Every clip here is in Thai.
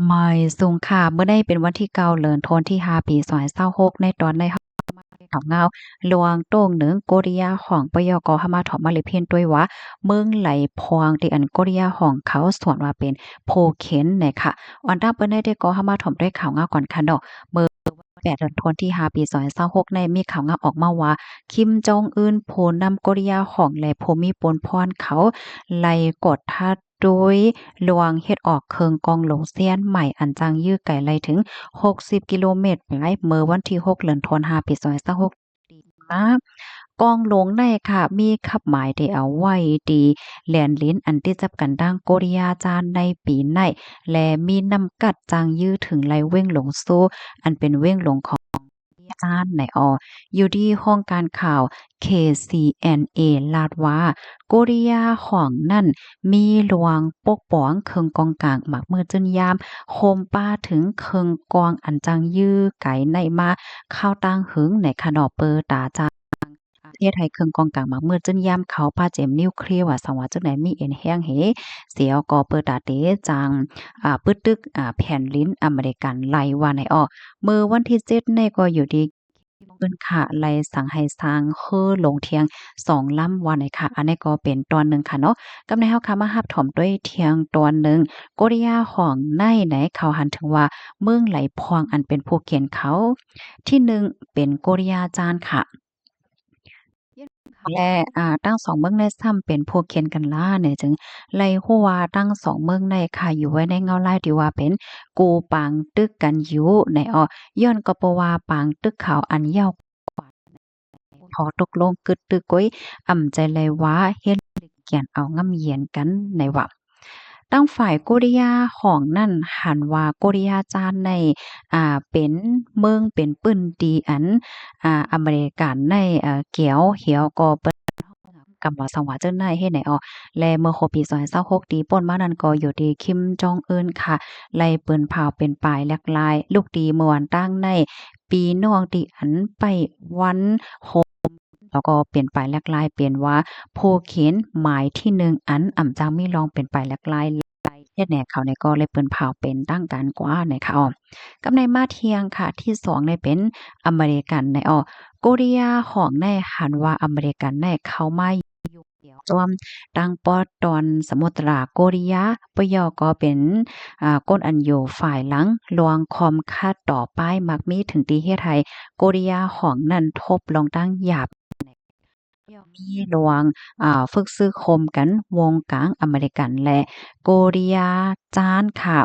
ไม่สูงค่ะเมื่อได้เป็นวันที่เก้าเดือนธันวาคมที่5ปี2026ในตอนในถอมเงาหลวงโต้งเหนิงโกริยาของปยกหมาถอมมาเลยเพียนด้วยว่าเมืองไหลพวงที่อันโกริยาของเขาส่วนว่าเป็นโพเข็นเนี่ยค่ะวันตาเปิ้นได้ก็หมาถอมด้วยข่าวเงาก่อนค่ะเนาะเมื่อ8เดือนธันวาคมที่5ปี2026ในมีข่าวเงาออกมาว่าคิมจองอึนโพนำโกริยาของและภูมิปนพรเขาไล่กดทัดโดยลวงเฮ็ดออกเคิงกองหลงเซียนใหม่อันจังยื้อไกลไล่ถึง60กิโลเมตรไปเมื่อวันที่6เดือนธันวาคมปี2026ดีมากกองหลงในค่ะมีขับหมายที่เอาไว้ดีแหลนลิ้นอันที่จับกันดังโกริยาจานในปีในและมีนำกัดจางยื้อถึงไลเว้งหลงสู้อันเป็นเว้งหลงของจานในอยู่ที่ห้องการข่าว KCNA ลาดว่าโกริยาของนั่นมีหลวงปกป้องเคิงกองกลางหมักมือจนยามโคมป้าถึงเคิงกองอันจังยื้อไก่ในมาข้าวตังหึงในขนอเปอตาจาประเทศไทยเคิงกองกลางหมักมือจนยามเขาป้าเจมนิวเคลียร์ว่าสังว่าจังไหนมีเอ็นแห้งเหเสียวก็เปิดตาเตจังปึดตึกแผ่นลิ้นอเมริกันไลว่าในมื้อวันที่7ในก็อยู่ดีเพิ่นค่ะไล่สั่งให้สร้างลงเทียง2ลำว่าไหนค่ะอันนี้ก็เป็นตอนหนึ่งค่ะเนาะกับในเฮาค่ะมารับถมด้วยเทียงตอนหนึ่งโกริยาของในไหนเขาหันถึงว่าเมืองไหลพองอันเป็นผู้เขียนเขาที่หนึ่งเป็นโกริยาจารย์ค่ะ และตั้ง2เมืองในซ้ำเป็นพวกเคียนกันล่าเนี่ยจึงไล่ฮู้ว่าตั้ง2เมืองในค่ะอยู่ไว้ในเงาลายที่ว่าเป็นกูปางตึกกันอยู่ในย้อนก็เพราะว่าปางตึกขาวอันยาวพอตกลงกึดตึกก้อยอ่ำใจเลยว่าเฮ็ดเกียนเอางำเยียนกันในว่าตั้งฝ่ายโกริยาของนั่นหันว่าโกริยาจานในเป็นเมืองเป็นปื้นดีอันอเมริกันในเกียวเหียวก็เปิ้นกำว่าสังว่าเจิ้นนายเฮ็ดไหนและเมื่อครบปี2026ดีป่นมานั้นก็อยู่ที่คิมจองอึนค่ะไล่ปืนเผาเป็นปลายแลกลายลูกดีเมื่อวันตั้งในปีน้องที่อันไปวันโฮแล้วก็เปลี่ยนไปแลกลายเปลี่ยนว่าโพเขียนหมายที่หนึ่งอันอ่ำจังมีลองเป็นไปแลกลายเฮ็ดแหน่เขาเนี่ยก็เลยเปิ้นเผาเป็นตั้งการกว่าในค่ะกับในมาเทียงค่ะที่2ในเป็นอเมริกันในโกเรียของในหันว่าอเมริกันในเข้ามายุคเดียวจอมตั้งปอตอนสมุทราโกเรียปยอก็เป็นก้นอันอยู่ฝ่ายหลังลวงคอมคาดต่อป้ายมักมีถึงตีเฮ็ดให้โกเรียของนั่นทบลงตั้งหยาบ มีระหว่างฝึกซื้อคมกันวงกลางอเมริกันและโกเรียจานค่ะ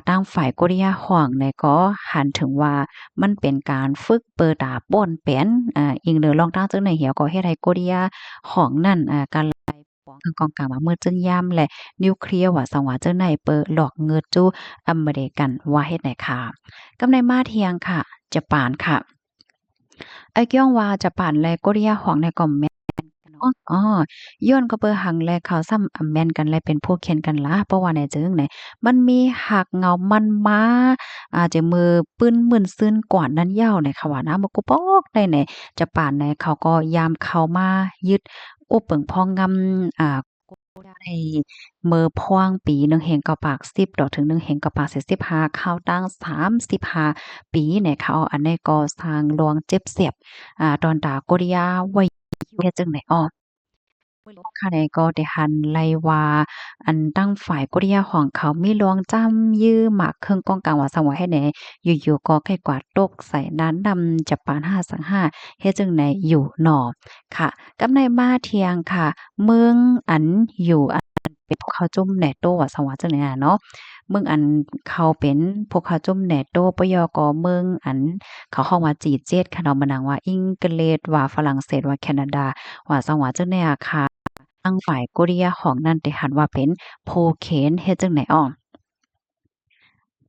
ทางฝ่ายโกเรียฮ้องเนี่ยก็หันถึงว่ามันเป็นการฝึกเปิดตาป่นเป็นอิงเหนือลองตั้งจังไหนเหี่ยวก็เฮ็ดให้โกเรียฮ้องนั่นการถึงกองกลางมาเมื่อจึงย่ำและนิวเคลียร์ว่าสังว่าเจ้าไหนเปิดหลอกเงิดจู้อเมริกันว่าเฮ็ดไหนค่ะกับในมาเทียงค่ะญี่ปุ่นค่ะไอ้เกี้ยงว่าญี่ปุ่นและโกเรียฮ้องในก็แม่ ย้อนก็เบอหังแลเขาซ้ำแม่นกันแลเป็นพวกเคียนกันล่ะเพราะว่าแน่จึงไหนมันมีหักเงามันมาจะมือปื้นมึนซึนกว่านั้นยาวในค่ะว่านะมันก็ปอกได้แหน่จะป่านไหนเขาก็ยามเข้ามายึดโอ้เปิงพองงำได้มือพ่วงปีหนึ่งแห่งเก้าปาก10ดอกถึงหนึ่งแห่งเก้าปาก45ข้าวตั้ง35ปีเนี่ยเขาอันนี้ก็สร้างรวงเจ็บเสียบตอนตาโกริยาไว้เฮ็ดจังไหนค่ะใดก็ได้หันไล่ว่าอันตั้งฝ่ายกริยาของเขามีลวงจ้ำยื้อหมากเครื่องก้องกลางว่าสังว่าให้แหนอยู่ๆก็ไข้กวาดตกใส่น้ำดำจะปาน5สัง5เฮ็ดจังไหนอยู่หนอค่ะกับในมาเทียงค่ะเมืองอันอยู่อันเป็นพวกเขาจุ่มแหน่โตว่าสังว่าจังไหนเนาะเมืองอันเขาเป็นพวกเขาจุ่มแหน่โตปยกเมืองอันเขาฮ้องว่าจีเจ็ดค่ะเนาะมะนางว่าอังกฤษว่าฝรั่งเศสว่าแคนาดาว่าสังว่าจังได๋อะค่ะ ทางฝ่ายโกริยาของนั่นได้หันว่าเป็นโพเคนเฮ็ดจังไหน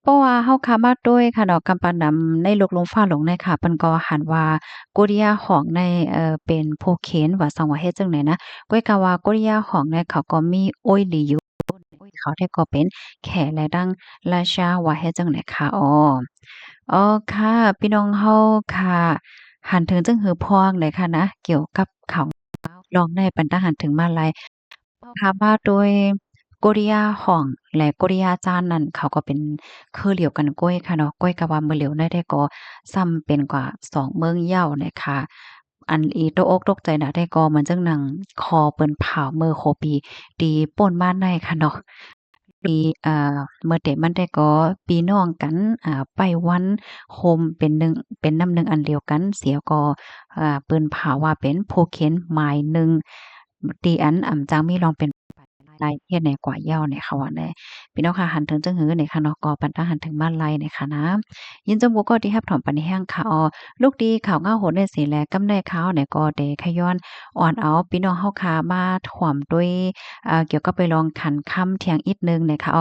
เพราะว่าเฮาค้ามาด้วยค่ะเนาะกำปานดำในโลกลมฟ้าหลงในค่ะเพิ่นก็หันว่าโกริยาของในเป็นโพเคนว่าซังว่าเฮ็ดจังไหนนะก้อยกะว่าโกริยาของในเขาก็มีโอ้ยหลีอยู่โอ้ยเขาได้ก็เป็นแขและดังราชาว่าเฮ็ดจังไหนค่ะค่ะพี่น้องเฮาค่ะหันถึงจังหือพวงเลยค่ะนะเกี่ยวกับเขาลองได้ปันตาหันถึงมาลัย ถามว่าโดย โกริยาห้องและโกริยาจานนั้นเขาก็เป็นคือเหลียวกันก้อยค่ะเนาะก้อยกะว่ามื้อเหลียวได้ได้ก็ซ้ำเป็นกว่า2เมืองเหย้าเนี่ยค่ะอันอีตกอกตกใจน่ะได้ก็เหมือนจังหนังคอเปิ้นเผามื้อโคปีตีป่นบ้านในค่ะเนาะ ปีเมื่อเด็มันได้ก็พี่น้องกันไปวันโฮมเป็นหนึ่งเป็นน้ำหนึ่งอันเดียวกันเสียก็เปิ้นพาว่าเป็นผู้เขียนหมายหนึ่งตีอันจางมีลองเป็นรายเฮ็ดในกว่าเย้าเนี่ยค่ะว่าแน่พี่น้องค่ะหันถึงจังหือเนี่ยค่ะเนาะก็ปันตาหันถึงมาลัยเนี่ยค่ะนะยินจมูกก็ที่รับถอมปันแห้งค่ะลูกดีข่าวเงาโหดในสีแลกำไดขาวเนี่ยก็ได้ขย้อนอ่อนเอาพี่น้องเฮาค่ะมาถ่วมด้วยเกี่ยวกับไปลองขันค่ำเที่ยงอีกหนึ่งเนี่ยค่ะ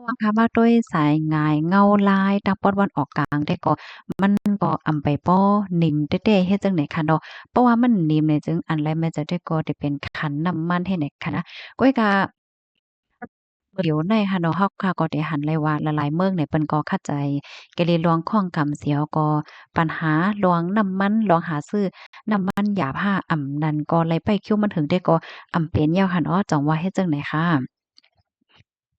วังคามาด้วยสายงายเงาลายตังปอดวันออกกลางได้ก็มันก็อำไปป้อนิ่มเต้ๆเฮ็ดจังไหนคะเนาะเพราะว่ามันนิ่มเนี่ยจึงอันแรกมันจะได้ก็ได้เป็นขันน้ำมันให้ไหนคะนะก้อยกะเดี๋ยวในค่ะเนาะเฮาค่ะก็ได้หันเลยว่าละลายเมืองเนี่ยเปิ้นก็เข้าใจก็เลยลองข้องกำเสียวก็ปัญหาลองน้ำมันลองหาซื้อน้ำมันหยาผ้านั้นก็เลยไปคิวมันถึงได้ก็เป็นยาวค่ะเนาะจังว่าเฮ็ดจังไหนค่ะ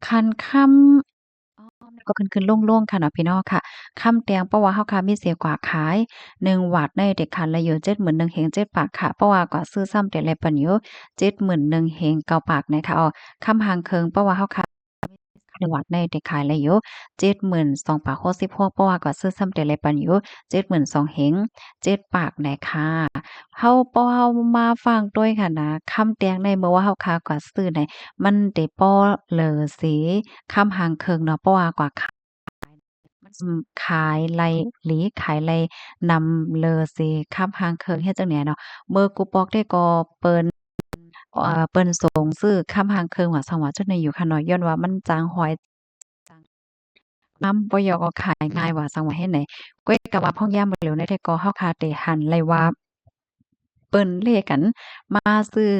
คันค่ำ อ้อมันก็ขึ้นๆโล่งๆค่ะเนาะพี่น้องค่ะค่ำแตงเพราะว่าเฮาค่ะมีเสียกว่าขาย1วาทในเด็กคันละอยู่71,000เฮง7ปากค่ะเพราะว่าก็ซื้อซ้ำแต่ละปันอยู่71,000เฮง9ปากนะคะค่ำหางเคิงเพราะว่าเฮาค่ะ1วาทในเด็กขายละอยู่72,000ปาก66เพราะว่าก็ซื้อซ้ำแต่ละปันอยู่72,000เฮง7ปากนะคะเฮาพอเฮามาฟังด้วยค่ะนะค่ำแตงในเมื่อว่าเฮาค่ะก็ซื้อในมันได้ป้อเหลอสิค่ำหางเคิงเนาะเพราะว่ากว่า ขายไลหลีขายไลนำเลอเซคับหางเคิงเฮ็ดจั่งใดเนาะเมื่อกูปอกได้ก็เปิ้นเปิ้นส่งซื้อคำหางเคิงว่าสังว่าจั่งใดอยู่ค่ะเนาะย้อนว่ามันจางหอยบ่อยากเอาขายง่ายว่าสังว่าเฮ็ดไหนก้อยก็ว่าพ้องยามบ่เหลียวในไทก็เฮาคาได้หันเลยว่าเปิ้นเลกันมาซื้อ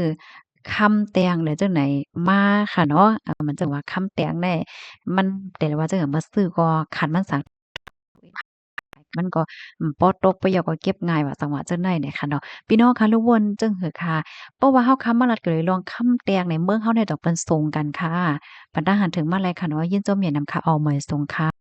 คำแตงหรือจั่งใดมาค่ะเนาะมันจั่งว่าคำแตงแน่มันแต่ว่าจั่งใดมาซื้อก็คันมันสา มันก็บ่ตกประโยคก็เก็บง่ายว่าจังหวะจังได๋เนี่ยค่ะเนาะพี่น้องคะรบกวนจังหือค่ะเพราะว่าเฮาค้ำมาลัดก็เลยลองค้ำแตงในเมืองเฮาเนี่ยต้องเปิ้นส่งกันค่ะปานทหารถึงมาเลยค่ะเนาะยินจมเมียนำค่ะเอาเหมยส่งค่ะ